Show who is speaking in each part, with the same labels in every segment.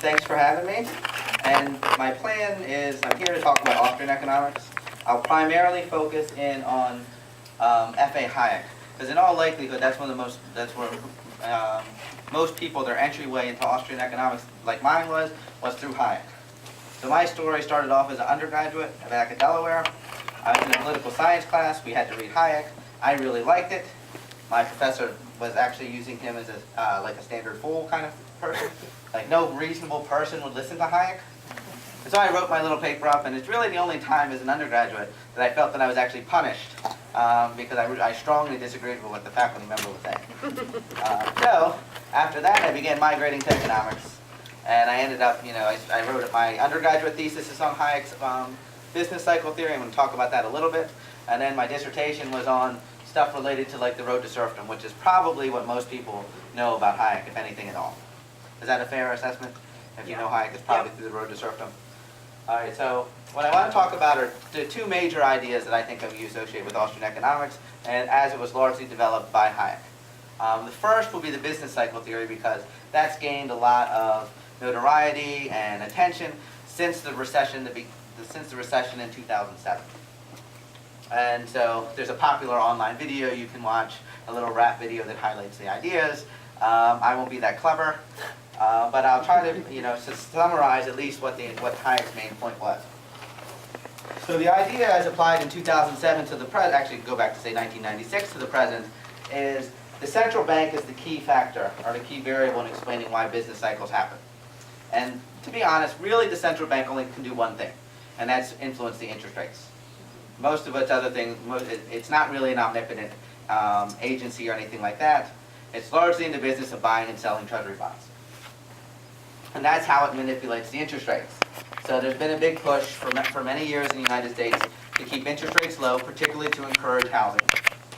Speaker 1: Thanks for having me. And my plan is, I'm here to talk about Austrian economics. I'll primarily focus in on F.A. Hayek, because in all likelihood, that's where most people, their entryway into Austrian economics, like mine was through Hayek. So my story started off as an undergraduate back at Delaware. I was in a political science class. We had to read Hayek. I really liked it. My professor was actually using him as like a standard fool kind of person. Like no reasonable person would listen to Hayek. And so I wrote my little paper up, and it's really the only time as an undergraduate that I felt that I was actually punished because I strongly disagreed with what the faculty member was saying. So after that, I began migrating to economics, and I ended up, I wrote my undergraduate thesis is on Hayek's business cycle theory. I'm going to talk about that a little bit, and then my dissertation was on stuff related to like the road to serfdom, which is probably what most people know about Hayek, if anything at all. Is that a fair assessment? If you know Hayek, it's probably through the road to serfdom. All right, so what I want to talk about are the two major ideas that I think of you associate with Austrian economics, and as it was largely developed by Hayek. The first will be the business cycle theory, because that's gained a lot of notoriety and attention since the recession, since the recession in 2007. And so there's a popular online video you can watch, a little rap video that highlights the ideas. I won't be that clever. But I'll try to, summarize at least what Hayek's main point was. So the idea as applied in 2007 to the present, actually go back to say 1996 to the present, is the central bank is the key factor, or the key variable in explaining why business cycles happen. And to be honest, really the central bank only can do one thing, and that's influence the interest rates. Most of its other things, it's not really an omnipotent agency or anything like that. It's largely in the business of buying and selling treasury bonds. And that's how it manipulates the interest rates. So there's been a big push for many years in the United States to keep interest rates low, particularly to encourage housing,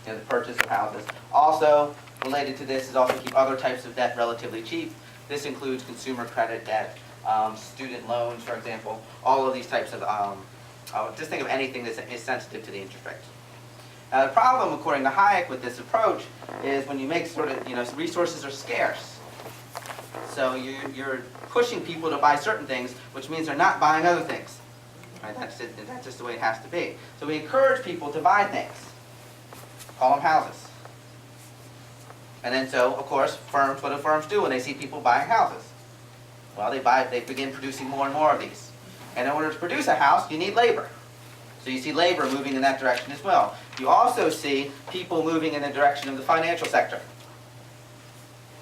Speaker 1: the purchase of houses. Also, related to this is also keep other types of debt relatively cheap. This includes consumer credit debt, student loans, for example, all of these types of, just think of anything that is sensitive to the interest rates. Now the problem, according to Hayek, with this approach is when you make resources are scarce. So you're pushing people to buy certain things, which means they're not buying other things. Right? That's just the way it has to be. So we encourage people to buy things, call them houses. And then so, of course, what do firms do when they see people buying houses? Well, they begin producing more and more of these. And in order to produce a house, you need labor. So you see labor moving in that direction as well. You also see people moving in the direction of the financial sector.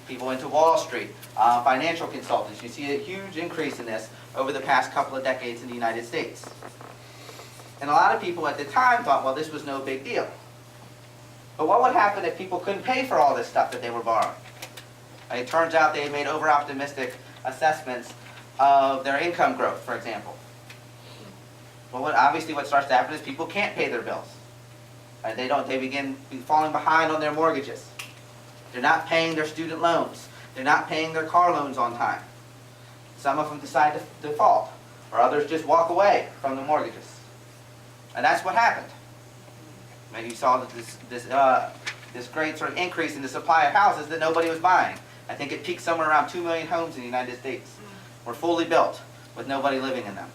Speaker 1: People into Wall Street, financial consultants. You see a huge increase in this over the past couple of decades in the United States. And a lot of people at the time thought, well, this was no big deal. But what would happen if people couldn't pay for all this stuff that they were borrowing? And it turns out they made over-optimistic assessments of their income growth, for example. Well, obviously what starts to happen is people can't pay their bills. Right? They begin falling behind on their mortgages. They're not paying their student loans. They're not paying their car loans on time. Some of them decide to default, or others just walk away from the mortgages. And that's what happened. And you saw that this great sort of increase in the supply of houses that nobody was buying. I think it peaked somewhere around 2 million homes in the United States were fully built with nobody living in them.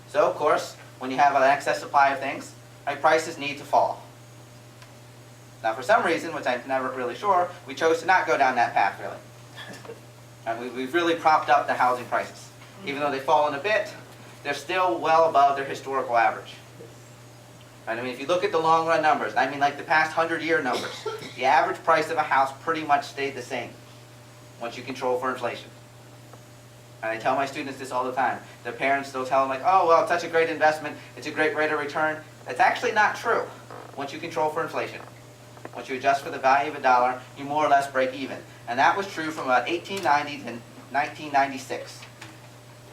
Speaker 1: So, of course, when you have an excess supply of things, prices need to fall. Now, for some reason, which I'm never really sure, we chose to not go down that path, really. And we've really propped up the housing prices. Even though they've fallen a bit, they're still well above their historical average. Right? I mean, if you look at the long-run numbers, I mean like the past 100-year numbers, the average price of a house pretty much stayed the same once you control for inflation. And I tell my students this all the time. Their parents still tell them, like, oh, well, it's such a great investment, it's a great rate of return. That's actually not true once you control for inflation. Once you adjust for the value of a dollar, you more or less break even. And that was true from about 1890 to 1996.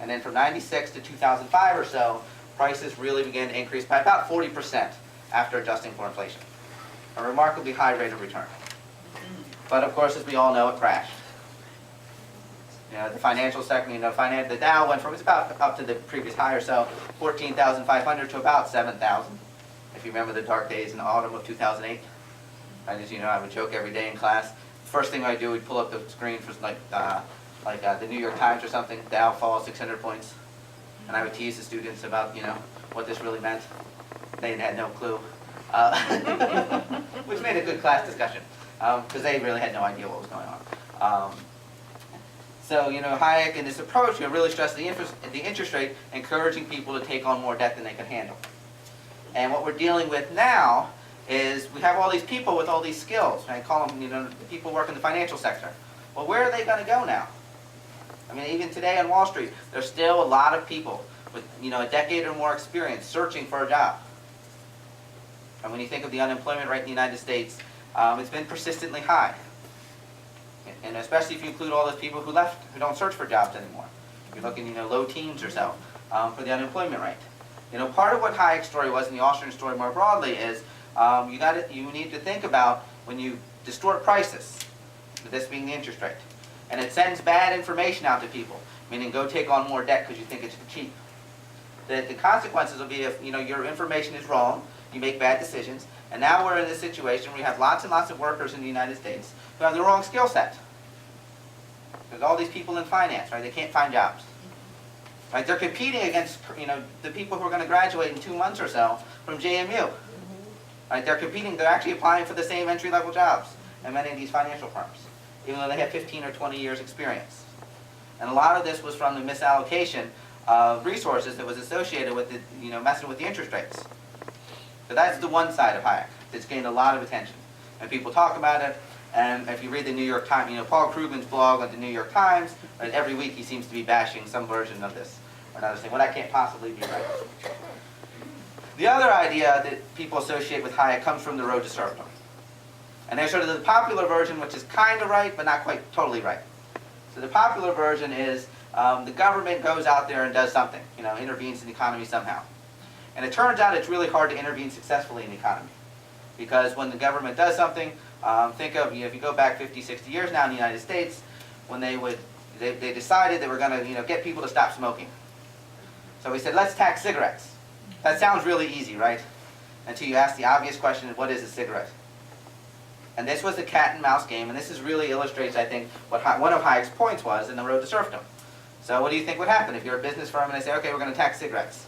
Speaker 1: And then from 96 to 2005 or so, prices really began to increase by about 40% after adjusting for inflation. A remarkably high rate of return. But of course, as we all know, it crashed. The financial sector, the Dow went from, it was about up to the previous high or so, 14,500 to about 7,000. If you remember the dark days in the autumn of 2008. And as you know, I would joke every day in class. First thing I do, we'd pull up the screen for like like the New York Times or something, Dow falls 600 points. And I would tease the students about, what this really meant. They had no clue, which made a good class discussion, because they really had no idea what was going on. So, Hayek in this approach really stressed the interest rate, encouraging people to take on more debt than they can handle. And what we're dealing with now is we have all these people with all these skills. I call them, people work in the financial sector. Well, where are they going to go now? I mean, even today on Wall Street, there's still a lot of people with, a decade or more experience searching for a job. And when you think of the unemployment rate in the United States, it's been persistently high. And especially if you include all those people who left, who don't search for jobs anymore. You're looking, low teens or so for the unemployment rate. Part of what Hayek's story was, and the Austrian story more broadly, is you need to think about when you distort prices, this being the interest rate, and it sends bad information out to people, meaning go take on more debt because you think it's cheap. The consequences will be if your information is wrong, you make bad decisions, and now we're in this situation where we have lots and lots of workers in the United States who have the wrong skill set. There's all these people in finance, right? They can't find jobs. Right? They're competing against the people who are going to graduate in 2 months or so from JMU. Right? They're competing. They're actually applying for the same entry-level jobs in many of these financial firms, even though they have 15 or 20 years experience. And a lot of this was from the misallocation of resources that was associated with messing with the interest rates. So that's the one side of Hayek that's gained a lot of attention, and people talk about it. And if you read the New York Times, Paul Krugman's blog on the New York Times, right, every week he seems to be bashing some version of this or another, saying, well, that can't possibly be right. The other idea that people associate with Hayek comes from the road to serfdom. And there's sort of the popular version, which is kind of right, but not quite totally right. So the popular version is the government goes out there and does something, intervenes in the economy somehow. And it turns out it's really hard to intervene successfully in the economy. Because when the government does something, think of, if you go back 50, 60 years now in the United States, when they decided they were going to get people to stop smoking. So we said, let's tax cigarettes. That sounds really easy, right? Until you ask the obvious question, what is a cigarette? And this was the cat and mouse game, and this really illustrates, I think, what one of Hayek's points was in the road to serfdom. So what do you think would happen if you're a business firm and they say, okay, we're going to tax cigarettes?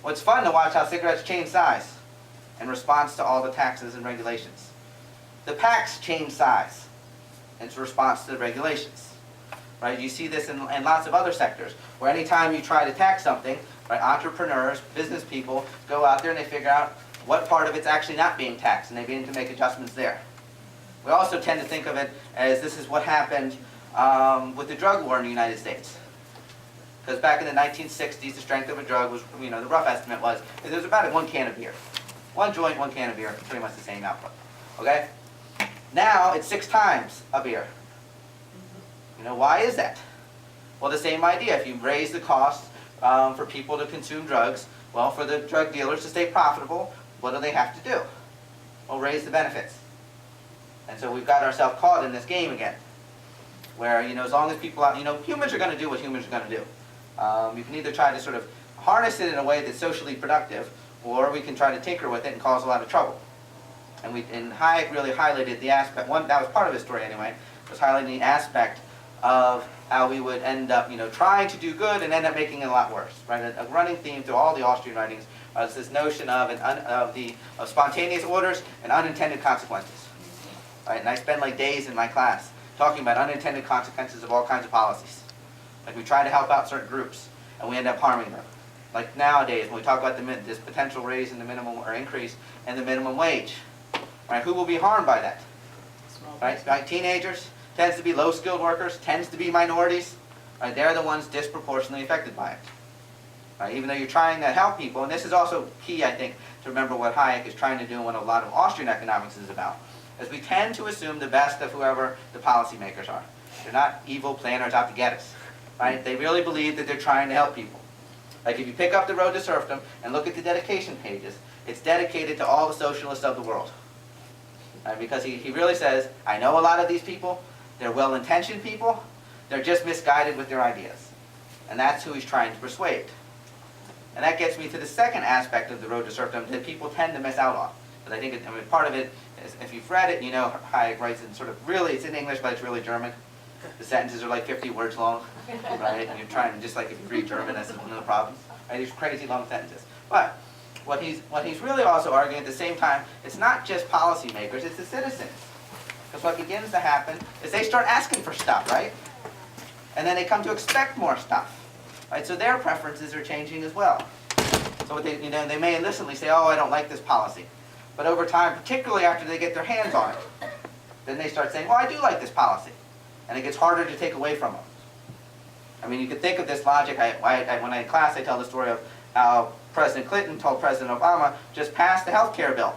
Speaker 1: Well, it's fun to watch how cigarettes change size in response to all the taxes and regulations. The packs change size in response to the regulations. Right? You see this in lots of other sectors, where anytime you try to tax something, right, entrepreneurs, business people go out there and they figure out what part of it's actually not being taxed, and they begin to make adjustments there. We also tend to think of it as this is what happened with the drug war in the United States. Because back in the 1960s, the strength of a drug was, the rough estimate was, there was about 1 can of beer. 1 joint, 1 can of beer, pretty much the same output. Okay? Now, it's 6 times a beer. Why is that? Well, the same idea. If you raise the cost for people to consume drugs, well, for the drug dealers to stay profitable, what do they have to do? Well, raise the benefits. And so we've got ourselves caught in this game again, where, as long as people, humans are going to do what humans are going to do. You can either try to sort of harness it in a way that's socially productive, or we can try to tinker with it and cause a lot of trouble. And Hayek really highlighted the aspect, that was part of his story anyway, was highlighting the aspect of how we would end up, trying to do good and end up making it a lot worse. Right? A running theme through all the Austrian writings is this notion of spontaneous orders and unintended consequences. Right? And I spend like days in my class talking about unintended consequences of all kinds of policies. Like we try to help out certain groups, and we end up harming them. Like nowadays, when we talk about this potential raise in the minimum or increase in the minimum wage, right? Who will be harmed by that? Right? Like teenagers, tends to be low-skilled workers, tends to be minorities. Right? They're the ones disproportionately affected by it. Right? Even though you're trying to help people, and this is also key, I think, to remember what Hayek is trying to do and what a lot of Austrian economics is about, is we tend to assume the best of whoever the policymakers are. They're not evil planners out to get us. Right? They really believe that they're trying to help people. Like if you pick up the road to serfdom and look at the dedication pages, it's dedicated to all the socialists of the world. Right? Because he really says, I know a lot of these people, they're well-intentioned people, they're just misguided with their ideas. And that's who he's trying to persuade. And that gets me to the second aspect of the road to serfdom that people tend to miss out on. Because I think part of it is, if you've read it, Hayek writes in sort of really, it's in English, but it's really German. The sentences are like 50 words long, right? And you're trying, just like if you read German, that's one of the problems. Right? These crazy long sentences. But what he's really also arguing at the same time, it's not just policymakers, it's the citizens. Because what begins to happen is they start asking for stuff, right? And then they come to expect more stuff. Right? So their preferences are changing as well. So what they may innocently say, oh, I don't like this policy. But over time, particularly after they get their hands on it, then they start saying, well, I do like this policy. And it gets harder to take away from them. I mean, you could think of this logic. When in class, I tell the story of how President Clinton told President Obama, just pass the health care bill.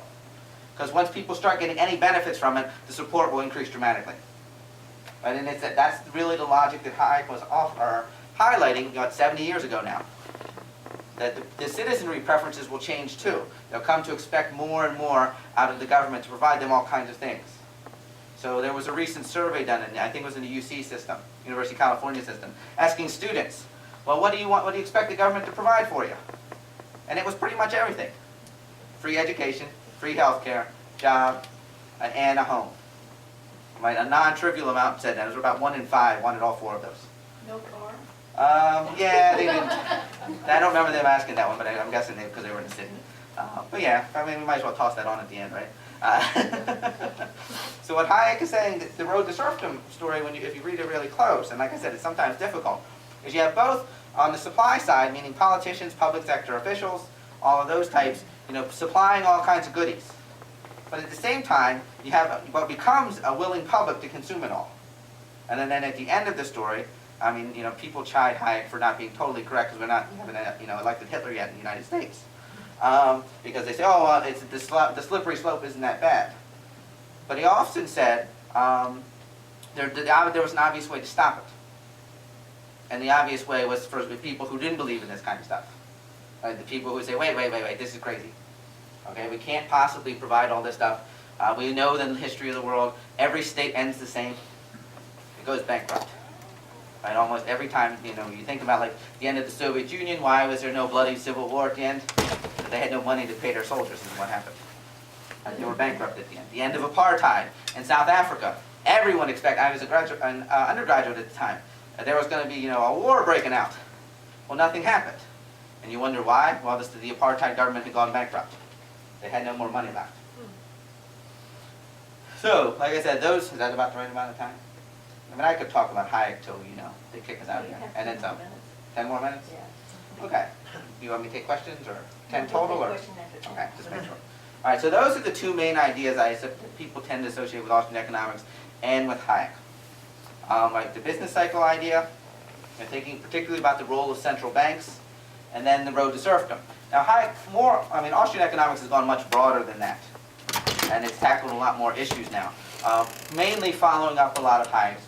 Speaker 1: Because once people start getting any benefits from it, the support will increase dramatically. Right? And that's really the logic that Hayek was highlighting 70 years ago now. That the citizenry preferences will change too. They'll come to expect more and more out of the government to provide them all kinds of things. So there was a recent survey done, I think it was in the UC system, University of California system, asking students, well, what do you expect the government to provide for you? And it was pretty much everything. Free education, free health care, job, and a home. Right? A non-trivial amount said that. It was about 1 in 5 wanted all 4 of those.
Speaker 2: No car?
Speaker 1: Yeah, they didn't. I don't remember them asking that one, but I'm guessing because they were in the city. But yeah, I mean, we might as well toss that on at the end, right? So what Hayek is saying, the road to serfdom story, if you read it really close, and like I said, it's sometimes difficult, is you have both on the supply side, meaning politicians, public sector officials, all of those types, supplying all kinds of goodies. But at the same time, you have what becomes a willing public to consume it all. And then at the end of the story, I mean, people chide Hayek for not being totally correct because we haven't elected Hitler yet in the United States. Because they say, oh, well, it's the slippery slope isn't that bad. But he often said there was an obvious way to stop it. And the obvious way was for the people who didn't believe in this kind of stuff. Right? The people who say, wait, this is crazy. Okay, we can't possibly provide all this stuff. We know that in the history of the world, every state ends the same. It goes bankrupt. Right? Almost every time, you think about like the end of the Soviet Union, why was there no bloody civil war at the end? They had no money to pay their soldiers, and what happened? And they were bankrupt at the end. The end of apartheid in South Africa. Everyone expected, I was an undergraduate at the time, there was going to be, a war breaking out. Well, nothing happened. And you wonder why? Well, the apartheid government had gone bankrupt. They had no more money left. So, like I said, is that about the right amount of time? I mean, I could talk about Hayek till, they kick us out of here. And then some. 10 more minutes?
Speaker 2: Yeah.
Speaker 1: Okay. You want me to take questions, or 10 total? Or? Okay, just make sure. All right, so those are the 2 main ideas that people tend to associate with Austrian economics and with Hayek. Like the business cycle idea, and thinking particularly about the role of central banks, and then the road to serfdom. Now, Hayek, Austrian economics has gone much broader than that, and it's tackled a lot more issues now, mainly following up a lot of Hayek's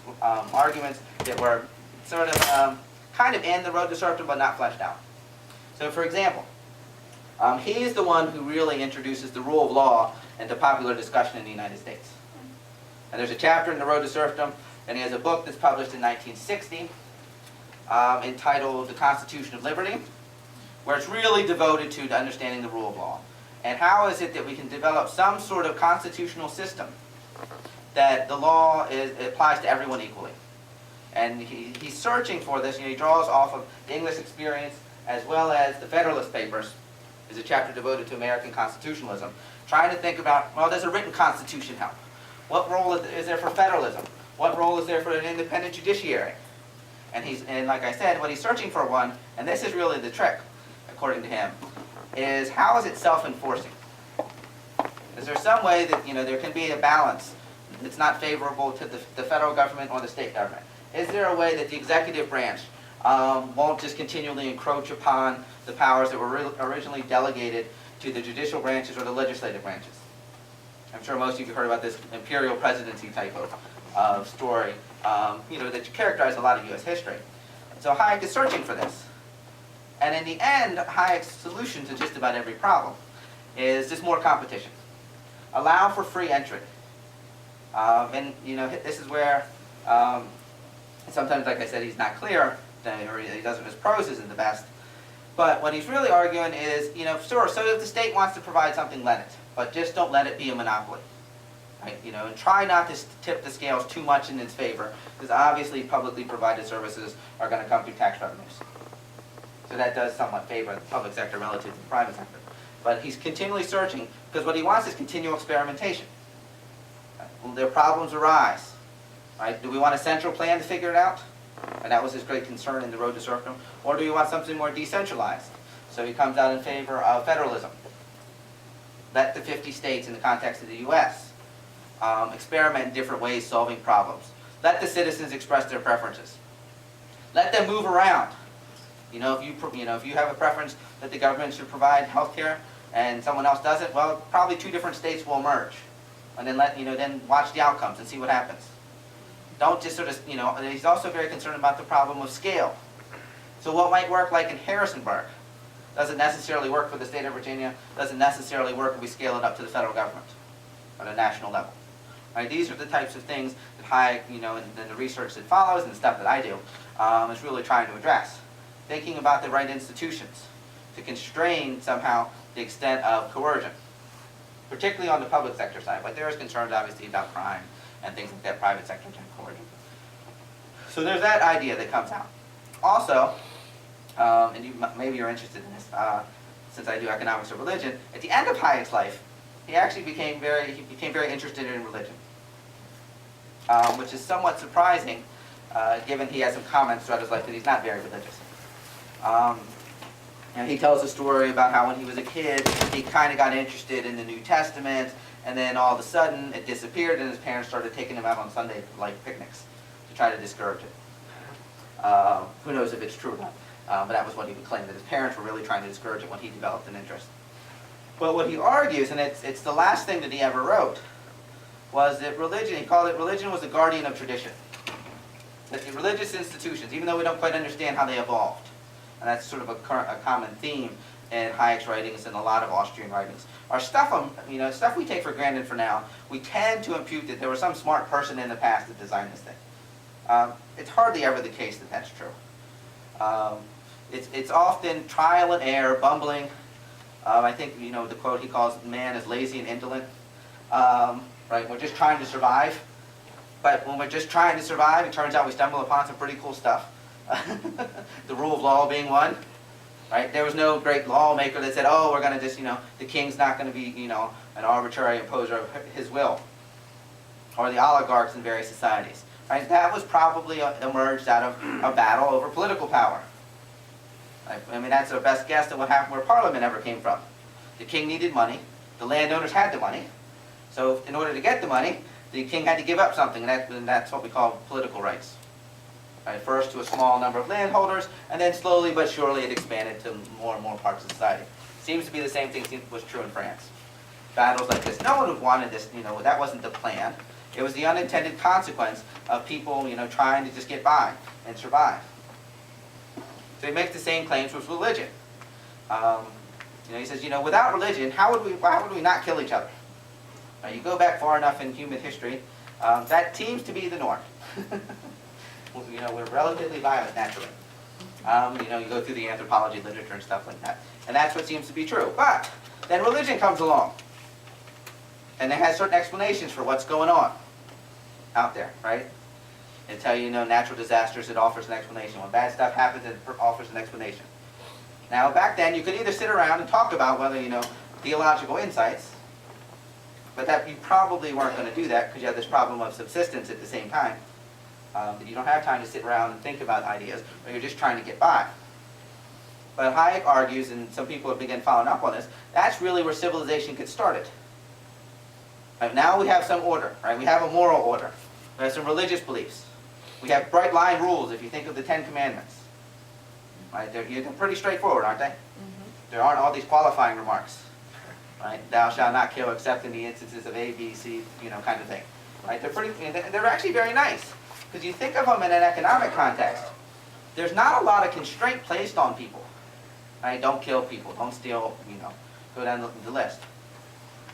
Speaker 1: arguments that were sort of kind of in the road to serfdom, but not fleshed out. So, for example, he is the one who really introduces the rule of law into popular discussion in the United States. And there's a chapter in The Road to Serfdom, and he has a book that's published in 1960 entitled The Constitution of Liberty, where it's really devoted to understanding the rule of law. And how is it that we can develop some sort of constitutional system that the law applies to everyone equally? And he's searching for this, he draws off of the English experience as well as the Federalist Papers. Is a chapter devoted to American constitutionalism, trying to think about, well, does a written constitution help? What role is there for federalism? What role is there for an independent judiciary? And like I said, what he's searching for one, and this is really the trick, according to him, is how is it self-enforcing? Is there some way that there can be a balance that's not favorable to the federal government or the state government? Is there a way that the executive branch won't just continually encroach upon the powers that were originally delegated to the judicial branches or the legislative branches? I'm sure most of you have heard about this imperial presidency type of story, that characterized a lot of U.S. history. So Hayek is searching for this. And in the end, Hayek's solution to just about every problem is just more competition. Allow for free entry. This is where sometimes, like I said, he's not clear, or his prose isn't the best. But what he's really arguing is, sure, so if the state wants to provide something, let it. But just don't let it be a monopoly. right? And try not to tip the scales too much in its favor, because obviously publicly provided services are going to come through tax revenues. So that does somewhat favor the public sector relative to the private sector. But he's continually searching, because what he wants is continual experimentation. Will their problems arise? Right? Do we want a central plan to figure it out? And that was his great concern in the road to serfdom. Or do we want something more decentralized? So he comes out in favor of federalism. Let the 50 states, in the context of the U.S., experiment in different ways solving problems. Let the citizens express their preferences. Let them move around. If you have a preference that the government should provide health care and someone else doesn't, well, probably 2 different states will merge. And then then watch the outcomes and see what happens. Don't just sort of, and he's also very concerned about the problem of scale. So what might work like in Harrisonburg doesn't necessarily work for the state of Virginia, doesn't necessarily work if we scale it up to the federal government at a national level. Right? These are the types of things that Hayek, and the research that follows and the stuff that I do, is really trying to address. Thinking about the right institutions to constrain somehow the extent of coercion, particularly on the public sector side. But there is concerns obviously about crime and things like that, private sector type coercion. So there's that idea that comes out. Also, and maybe you're interested in this, since I do economics of religion, at the end of Hayek's life, he actually became very interested in religion, which is somewhat surprising, given he has some comments throughout his life that he's not very religious. He tells a story about how when he was a kid, he kind of got interested in the New Testament, and then all of a sudden it disappeared, and his parents started taking him out on Sunday like picnics to try to discourage it. Who knows if it's true or not? But that was what he would claim, that his parents were really trying to discourage it when he developed an interest. But what he argues, and it's the last thing that he ever wrote, was that religion, he called it, religion was the guardian of tradition. That the religious institutions, even though we don't quite understand how they evolved, and that's sort of a common theme in Hayek's writings and a lot of Austrian writings, are stuff we take for granted for now. We tend to impute that there was some smart person in the past that designed this thing. It's hardly ever the case that that's true. It's often trial and error, bumbling. I think, the quote he calls man is lazy and indolent. Right? We're just trying to survive. But when we're just trying to survive, it turns out we stumble upon some pretty cool stuff. The rule of law being one. Right? There was no great lawmaker that said, oh, we're going to just, the king's not going to be, an arbitrary imposer of his will. Or the oligarchs in various societies. Right? That was probably emerged out of a battle over political power. Right? I mean, that's our best guess at what happened where Parliament ever came from. The king needed money. The landowners had the money. So in order to get the money, the king had to give up something, and that's what we call political rights. Right? First to a small number of landholders, and then slowly but surely it expanded to more and more parts of society. Seems to be the same thing was true in France. Battles like this. No one would have wanted this, that wasn't the plan. It was the unintended consequence of people, trying to just get by and survive. So he makes the same claims with religion. He says, without religion, how would we not kill each other? Now, you go back far enough in human history, that seems to be the norm. We're relatively violent naturally. You go through the anthropology literature and stuff like that. And that's what seems to be true. But then religion comes along. And it has certain explanations for what's going on out there, right? They tell you, natural disasters, it offers an explanation. When bad stuff happens, it offers an explanation. Now, back then, you could either sit around and talk about whether, theological insights, but that you probably weren't going to do that because you have this problem of subsistence at the same time. That you don't have time to sit around and think about ideas, or you're just trying to get by. But Hayek argues, and some people have begun following up on this, that's really where civilization gets started. Right, now we have some order, right? We have a moral order. We have some religious beliefs. We have bright line rules if you think of the 10 Commandments. Right? They're pretty straightforward, aren't they? Mm-hmm. There aren't all these qualifying remarks. Right? Thou shalt not kill except in the instances of A, B, C, kind of thing. Right? They're actually very nice. Because you think of them in an economic context, there's not a lot of constraint placed on people. Right? Don't kill people, don't steal, go down the list.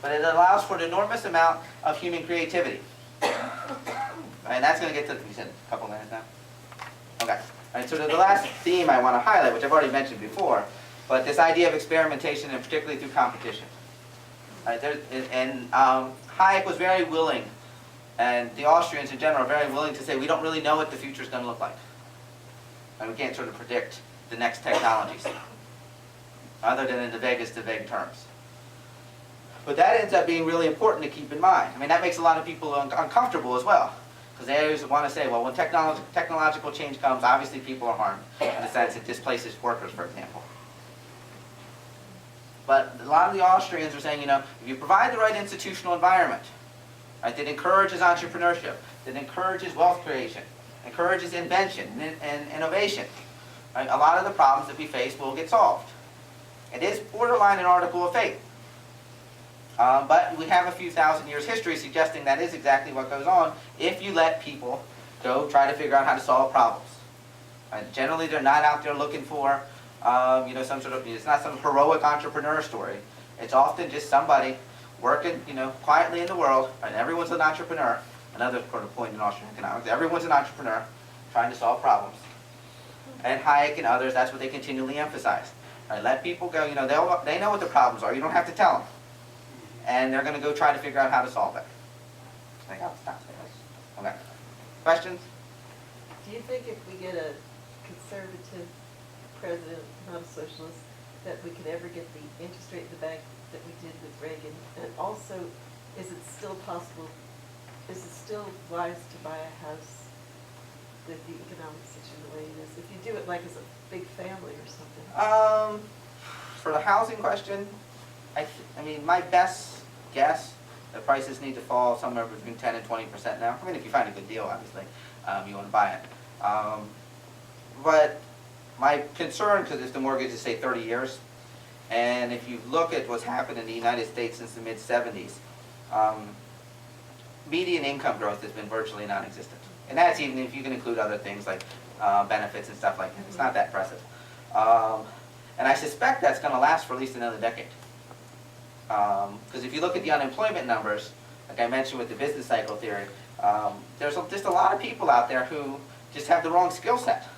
Speaker 1: But it allows for an enormous amount of human creativity. And that's going to get to, you said a couple minutes now? Okay. All right, so the last theme I want to highlight, which I've already mentioned before, but this idea of experimentation, and particularly through competition. Hayek was very willing, and the Austrians in general are very willing to say we don't really know what the future is going to look like. And we can't sort of predict the next technologies, other than in the vaguest of vague terms. But that ends up being really important to keep in mind. I mean, that makes a lot of people uncomfortable as well, because they always want to say, well, when technological change comes, obviously people are harmed, in the sense it displaces workers, for example. But a lot of the Austrians are saying, if you provide the right institutional environment, right, that encourages entrepreneurship, that encourages wealth creation, encourages invention and innovation, right, a lot of the problems that we face will get solved. It is borderline an article of faith. But we have a few thousand years history suggesting that is exactly what goes on if you let people go try to figure out how to solve problems. Right? Generally, they're not out there looking for, some sort of, it's not some heroic entrepreneur story. It's often just somebody working, quietly in the world, and everyone's an entrepreneur. Another sort of point in Austrian economics, everyone's an entrepreneur trying to solve problems. And Hayek and others, that's what they continually emphasize. Right? Let people go, they know what the problems are. You don't have to tell them. And they're going to go try to figure out how to solve it. I think I'll stop there. Okay. Questions?
Speaker 2: Do you think if we get a conservative president, not a socialist, that we could ever get the interest rate in the bank that we did with Reagan? And also, is it still possible, is it still wise to buy a house with the economic situation the way it is? If you do it like as a big family or something?
Speaker 1: For the housing question, I mean, my best guess, the prices need to fall somewhere between 10 and 20% now. I mean, if you find a good deal, obviously, you want to buy it. But my concern, because if the mortgage is, say, 30 years, and if you look at what's happened in the United States since the mid-70s, median income growth has been virtually non-existent. And that's even if you can include other things like benefits and stuff like that. It's not that impressive. And I suspect that's going to last for at least another decade. Because if you look at the unemployment numbers, like I mentioned with the business cycle theory, there's just a lot of people out there who just have the wrong skill set.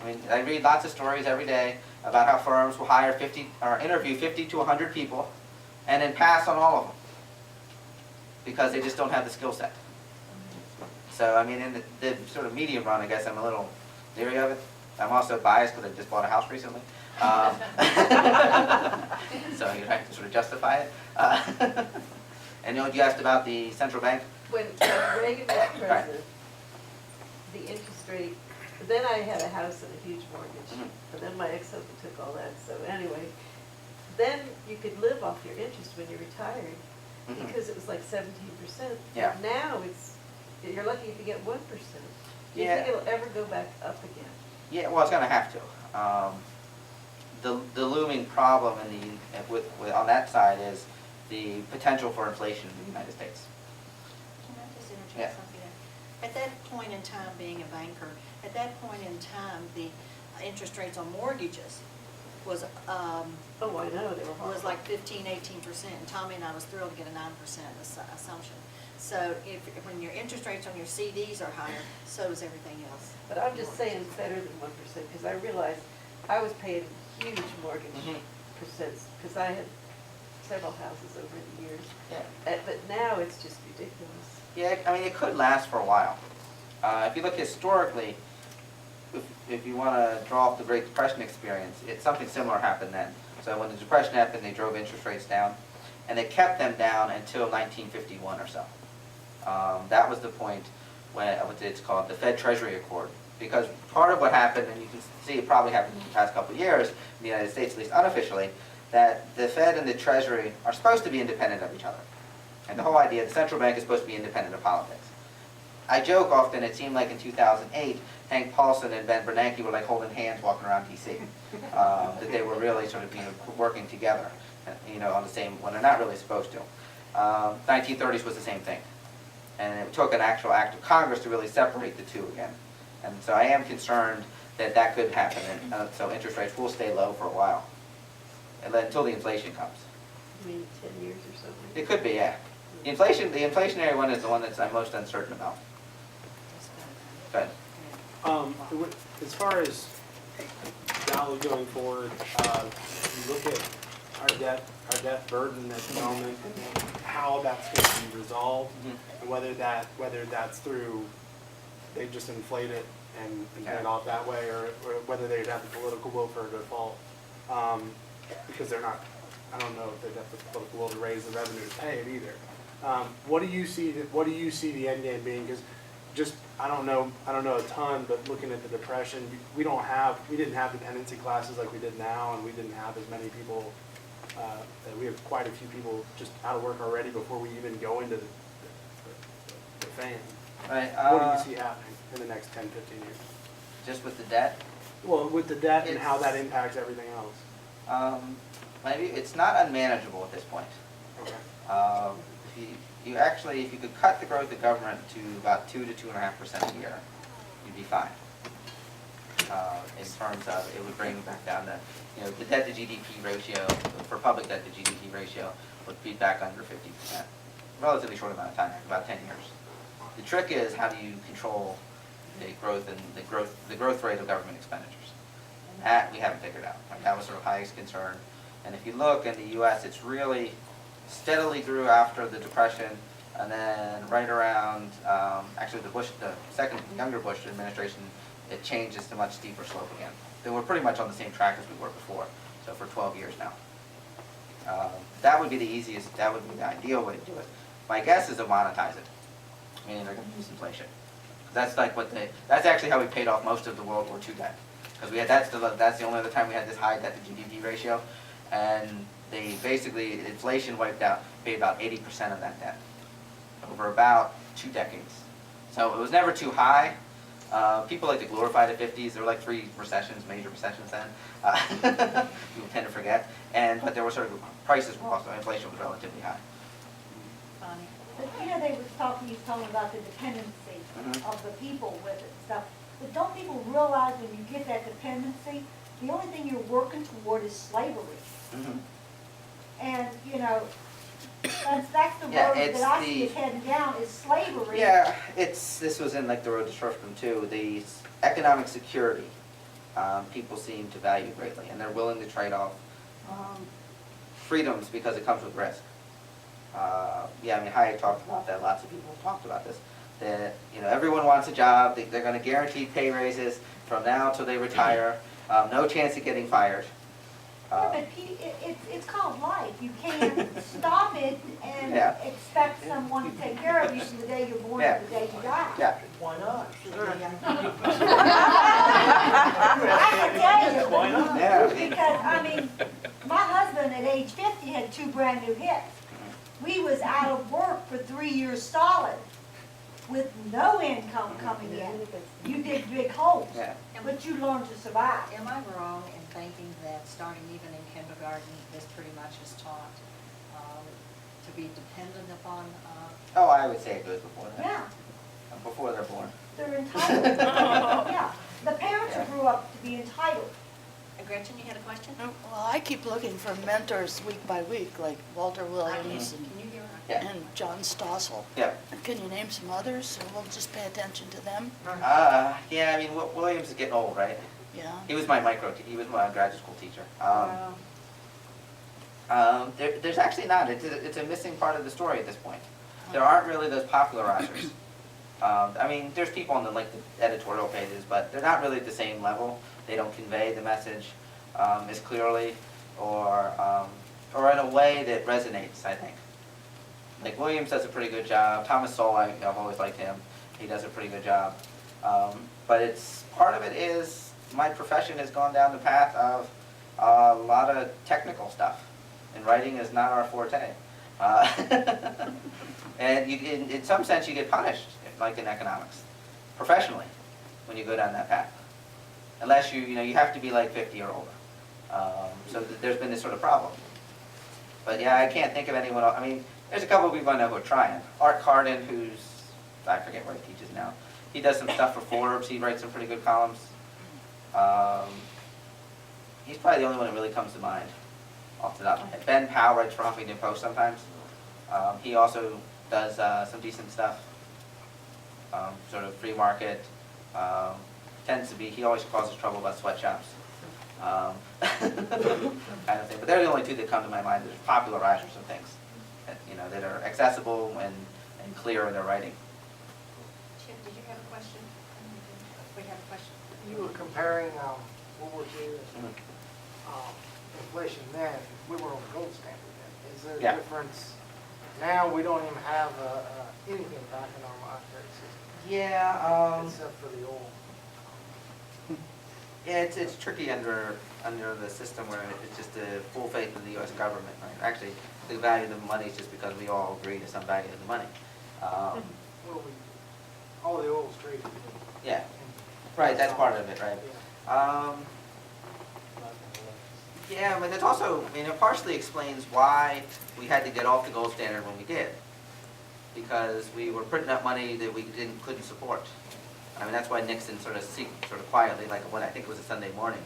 Speaker 1: I mean, I read lots of stories every day about how firms will hire 50 or interview 50 to 100 people and then pass on all of them because they just don't have the skill set. So, I mean, in the sort of medium run, I guess I'm a little leery of it. I'm also biased because I just bought a house recently. So you have to sort of justify it. And you asked about the central bank?
Speaker 2: When Reagan was president, the interest rate, then I had a house and a huge mortgage. And then my ex-husband took all that. So anyway, then you could live off your interest when you're retired because it was like 17%.
Speaker 1: Yeah.
Speaker 2: Now you're lucky if you get 1%. Do you think it'll ever go back up again?
Speaker 1: Yeah, well, it's going to have to. The looming problem on that side is the potential for inflation in the United States.
Speaker 3: Can I just interject something there? At that point in time, being a banker, at that point in time, the interest rates on mortgages was
Speaker 2: oh, I know, they were horrible.
Speaker 3: Was like 15, 18%, and Tommy and I was thrilled to get a 9% assumption. So when your interest rates on your CDs are higher, so is everything else.
Speaker 2: But I'm just saying it's better than 1% because I realized I was paying huge mortgage percents because I had several houses over the years.
Speaker 1: Yeah.
Speaker 2: But now it's just ridiculous.
Speaker 1: Yeah, I mean, it could last for a while. If you look historically, if you want to draw off the Great Depression experience, something similar happened then. So when the Depression happened, they drove interest rates down, and they kept them down until 1951 or so. That was the point when it's called the Fed Treasury Accord. Because part of what happened, and you can see it probably happened in the past couple of years in the United States, at least unofficially, that the Fed and the Treasury are supposed to be independent of each other. And the whole idea, the central bank is supposed to be independent of politics. I joke often, it seemed like in 2008, Hank Paulson and Ben Bernanke were like holding hands walking around D.C. That they were really sort of working together, on the same, when they're not really supposed to. 1930s was the same thing. And it took an actual act of Congress to really separate the two again. And so I am concerned that that could happen, and so interest rates will stay low for a while, until the inflation comes.
Speaker 2: You mean 10 years or something?
Speaker 1: It could be, yeah. The inflationary one is the one that I'm most uncertain about. Go ahead.
Speaker 4: As far as Dow going forward, you look at our debt burden at the moment, and how that's going to be resolved, and whether that's through they just inflate it and pay it off that way, or whether they'd have the political will for a default, because they're not. I don't know if they'd have the political will to raise the revenue to pay it either. What do you see the end game being? Because just I don't know a ton, but looking at the Depression, we didn't have dependency classes like we did now, and we didn't have as many people. We have quite a few people just out of work already before we even go into the fan.
Speaker 1: Right.
Speaker 4: What do you see happening in the next 10, 15 years?
Speaker 1: Just with the debt?
Speaker 4: Well, with the debt and how that impacts everything else.
Speaker 1: Maybe it's not unmanageable at this point.
Speaker 4: Okay.
Speaker 1: If you could cut the growth of government to about 2 to 2.5% a year, you'd be fine. In terms of, it would bring back down the debt to GDP ratio, for public debt to GDP ratio, would be back under 50%. Relatively short amount of time, about 10 years. The trick is, how do you control the growth and the growth rate of government expenditures? And that we haven't figured out. Like, that was sort of Hayek's concern. And if you look in the U.S., it's really steadily grew after the Depression, and then right around actually the second younger Bush administration, it changes to much steeper slope again. Then we're pretty much on the same track as we were before. So for 12 years now. That would be the easiest. That would be the ideal way to do it. My guess is to monetize it. Meaning they're going to use inflation. That's like that's actually how we paid off most of the World War II debt. Because that's the only other time we had this high debt to GDP ratio, and they basically inflation paid about 80% of that debt over about 2 decades. So it was never too high. People like to glorify the 50s. There were like 3 major recessions then. People tend to forget. But there were sort of prices were also inflation was relatively high.
Speaker 3: Bonnie?
Speaker 5: But they was talking about the dependency of the people with it and stuff. But don't people realize when you get that dependency, the only thing you're working toward is slavery? And, that's the road that I see is heading down, is slavery.
Speaker 1: Yeah, this was in like the road to serfdom too. The economic security, people seem to value greatly, and they're willing to trade off freedoms because it comes with risk. Hayek talked about that. Lots of people have talked about this. That everyone wants a job. They're going to guarantee pay raises from now till they retire. No chance of getting fired.
Speaker 5: Yeah, but it's called life. You can't stop it and expect someone to take care of you from the day you're born to the day you die.
Speaker 1: Yeah.
Speaker 4: Why not?
Speaker 5: I can tell you.
Speaker 4: Why not?
Speaker 1: Yeah.
Speaker 5: Because, my husband at age 50 had 2 brand new hips. We was out of work for 3 years solid with no income coming in. You dig big holes, but you learn to survive.
Speaker 3: Am I wrong in thinking that starting even in kindergarten, this pretty much is taught to be dependent upon?
Speaker 1: Oh, I would say it goes before that.
Speaker 5: Yeah.
Speaker 1: Before they're born.
Speaker 5: They're entitled. Yeah. The parents grew up to be entitled.
Speaker 3: Gretchen, you had a question?
Speaker 6: Well, I keep looking for mentors week by week, like Walter Williams
Speaker 3: Can you hear her?
Speaker 1: Yeah.
Speaker 6: and John Stossel.
Speaker 1: Yeah.
Speaker 6: Can you name some others, so we'll just pay attention to them?
Speaker 1: Williams is getting old, right?
Speaker 6: Yeah.
Speaker 1: He was my graduate school teacher. There's actually not. It's a missing part of the story at this point. There aren't really those popularizers. There's people on the editorial pages, but they're not really at the same level. They don't convey the message as clearly or in a way that resonates, I think. Like Williams does a pretty good job. Thomas Sowell, I've always liked him. He does a pretty good job. But part of it is my profession has gone down the path of a lot of technical stuff. And writing is not our forte. And in some sense you get punished, like in economics, professionally, when you go down that path. Unless you have to be like 50 or older. So there's been this sort of problem. But yeah, I can't think of anyone else. There's a couple of people I know who are trying. Art Carden, I forget where he teaches now. He does some stuff for Forbes. He writes some pretty good columns. He's probably the only one that really comes to mind off the top of my head. Ben Powell writes for Huffington Post sometimes. He also does some decent stuff. Sort of free market. He always causes trouble about sweatshops. kind of thing. But they're the only two that come to my mind. There's popularizers of things that, that are accessible and clear in their writing.
Speaker 3: Chip, did you have a question? We have a question.
Speaker 7: You were comparing World War II and inflation then. We were on the gold standard then. Is there
Speaker 1: Yeah.
Speaker 7: a difference? Now we don't even have anything back in our monetary system
Speaker 1: Yeah.
Speaker 7: except for the oil.
Speaker 1: Yeah, it's tricky under the system where it's just a full faith in the U.S. government, right? Actually, the value of the money is just because we all agree to some value of the money.
Speaker 7: Well, all the oil's traded.
Speaker 1: Yeah, right, that's part of it, right?
Speaker 7: Yeah.
Speaker 1: Yeah, but it also, it partially explains why we had to get off the gold standard when we did. Because we were printing up money that we couldn't support. That's why Nixon sort of quietly, like when I think it was a Sunday morning,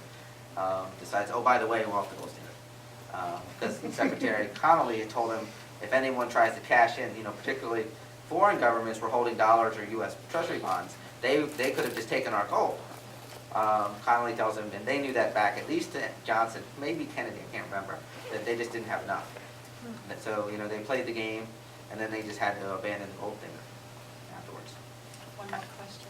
Speaker 1: decides, oh, by the way, we're off the gold standard. Because Secretary Connolly had told him, if anyone tries to cash in, particularly foreign governments were holding dollars or U.S. Treasury bonds, they could have just taken our gold. Connolly tells him, and they knew that back, at least to Johnson, maybe Kennedy, I can't remember, that they just didn't have enough. And so, they played the game, and then they just had to abandon the gold standard afterwards.
Speaker 3: One more question.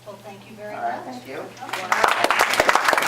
Speaker 3: Well, thank you very
Speaker 1: All right,
Speaker 3: much.
Speaker 1: thank you.
Speaker 3: Okay.